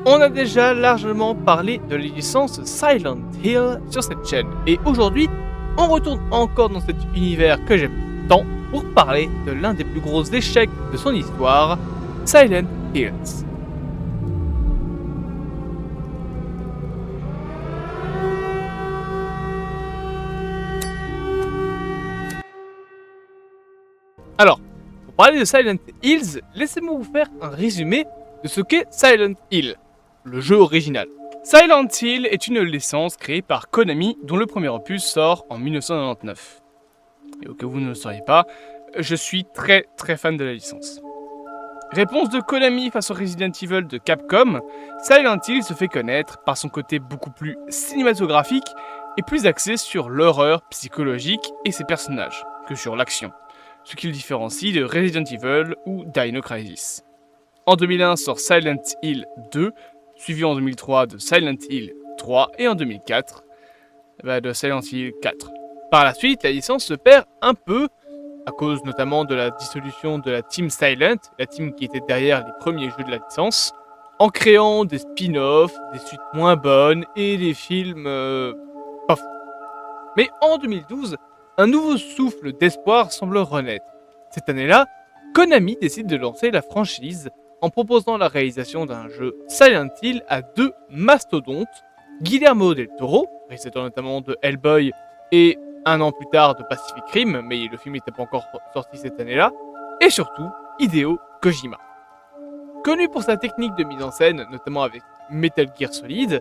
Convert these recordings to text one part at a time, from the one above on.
On a déjà largement parlé de la licence Silent Hill sur cette chaîne, et aujourd'hui, on retourne encore dans cet univers que j'aime tant pour parler de l'un des plus gros échecs de son histoire, Silent Hills. Alors, pour parler de Silent Hills, laissez-moi vous faire un résumé de ce qu'est Silent Hill, le jeu original. Silent Hill est une licence créée par Konami dont le premier opus sort en 1999. Et au cas où vous ne le sauriez pas, je suis très fan de la licence. Réponse de Konami face au Resident Evil de Capcom, Silent Hill se fait connaître par son côté beaucoup plus cinématographique et plus axé sur l'horreur psychologique et ses personnages que sur l'action, ce qui le différencie de Resident Evil ou Dino Crisis. En 2001 sort Silent Hill 2, suivi en 2003 de Silent Hill 3 et en 2004 de Silent Hill 4. Par la suite, la licence se perd un peu, à cause notamment de la dissolution de la Team Silent, la team qui était derrière les premiers jeux de la licence, en créant des spin-offs, des suites moins bonnes et des films pas fous. Mais en 2012, un nouveau souffle d'espoir semble renaître. Cette année-là, Konami décide de lancer la franchise en proposant la réalisation d'un jeu Silent Hill à deux mastodontes, Guillermo del Toro, réalisateur notamment de Hellboy et un an plus tard de Pacific Rim, mais le film n'était pas encore sorti cette année-là, et surtout Hideo Kojima. Connu pour sa technique de mise en scène, notamment avec Metal Gear Solid,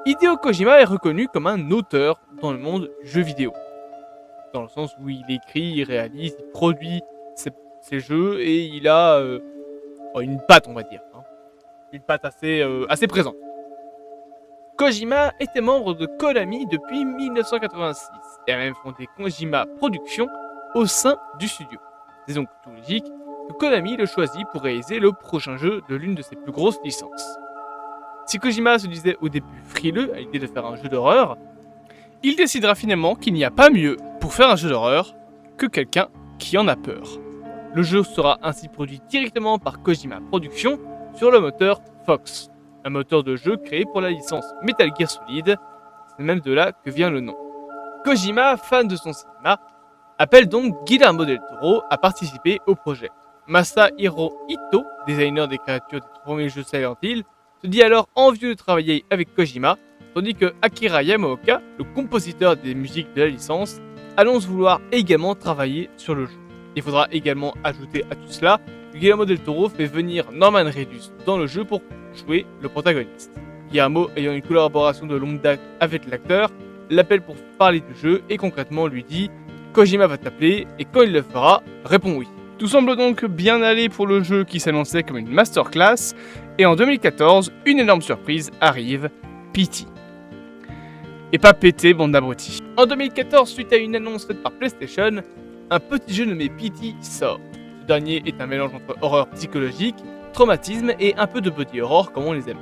Hideo Kojima est reconnu comme un auteur dans le monde du jeu vidéo. Dans le sens où il écrit, il réalise, il produit ses jeux et il a une patte, on va dire. Une patte assez présente. Kojima était membre de Konami depuis 1986 et a même fondé Kojima Productions au sein du studio. C'est donc tout logique que Konami le choisit pour réaliser le prochain jeu de l'une de ses plus grosses licences. Si Kojima se disait au début frileux à l'idée de faire un jeu d'horreur, il décidera finalement qu'il n'y a pas mieux pour faire un jeu d'horreur que quelqu'un qui en a peur. Le jeu sera ainsi produit directement par Kojima Productions sur le moteur Fox, un moteur de jeu créé pour la licence Metal Gear Solid, c'est même de là que vient le nom. Kojima, fan de son cinéma, appelle donc Guillermo del Toro à participer au projet. Masahiro Ito, designer des créatures des premiers jeux Silent Hill, se dit alors envieux de travailler avec Kojima, tandis que Akira Yamaoka, le compositeur des musiques de la licence, annonce vouloir également travailler sur le jeu. Il faudra également ajouter à tout cela que Guillermo del Toro fait venir Norman Reedus dans le jeu pour jouer le protagoniste. Guillermo, ayant une collaboration de longue date avec l'acteur, l'appelle pour parler du jeu et concrètement lui dit « Kojima va t'appeler et quand il le fera, réponds oui ». Tout semble donc bien aller pour le jeu qui s'annonçait comme une masterclass, et en 2014, une énorme surprise arrive, PT. Et pas PT, bande d'abrutis. En 2014, suite à une annonce faite par PlayStation, un petit jeu nommé PT sort. Ce dernier est un mélange entre horreur psychologique, traumatisme et un peu de body horror comme on les aime.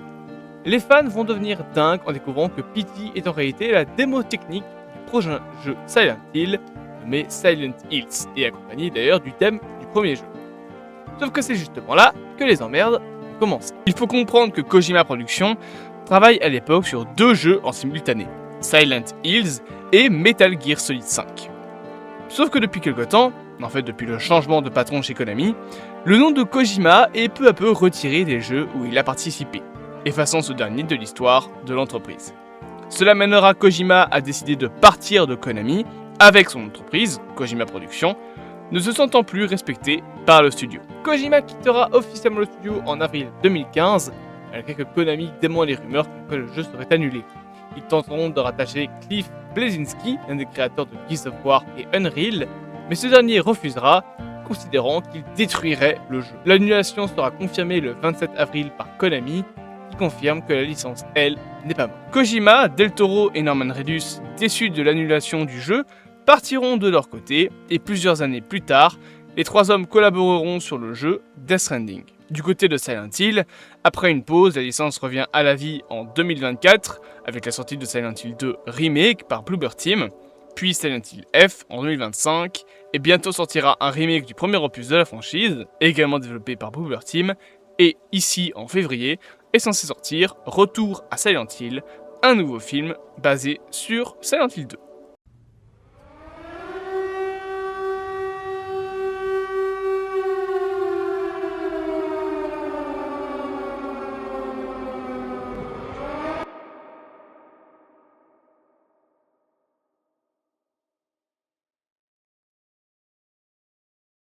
Les fans vont devenir dingues en découvrant que PT est en réalité la démo technique du prochain jeu Silent Hill, nommé Silent Hills, et accompagné d'ailleurs du thème du premier jeu. Sauf que c'est justement là que les emmerdes commencent. Il faut comprendre que Kojima Productions travaille à l'époque sur deux jeux en simultané, Silent Hills et Metal Gear Solid 5. Sauf que depuis quelque temps, en fait depuis le changement de patron chez Konami, le nom de Kojima est peu à peu retiré des jeux où il a participé, effaçant ce dernier de l'histoire de l'entreprise. Cela mènera Kojima à décider de partir de Konami avec son entreprise, Kojima Productions, ne se sentant plus respecté par le studio. Kojima quittera officiellement le studio en avril 2015, malgré que Konami dément les rumeurs que le jeu serait annulé. Ils tenteront de rattacher Cliff Bleszinski, l'un des créateurs de Gears of War et Unreal, mais ce dernier refusera, considérant qu'il détruirait le jeu. L'annulation sera confirmée le 27 avril par Konami, qui confirme que la licence, elle, n'est pas morte. Kojima, Del Toro et Norman Reedus, déçus de l'annulation du jeu, partiront de leur côté, et plusieurs années plus tard, les trois hommes collaboreront sur le jeu Death Stranding. Du côté de Silent Hill, après une pause, la licence revient à la vie en 2024 avec la sortie de Silent Hill 2 Remake par Bloober Team, puis Silent Hill F en 2025, et bientôt sortira un remake du premier opus de la franchise, également développé par Bloober Team, et ici en février, est censé sortir Retour à Silent Hill, un nouveau film basé sur Silent Hill 2.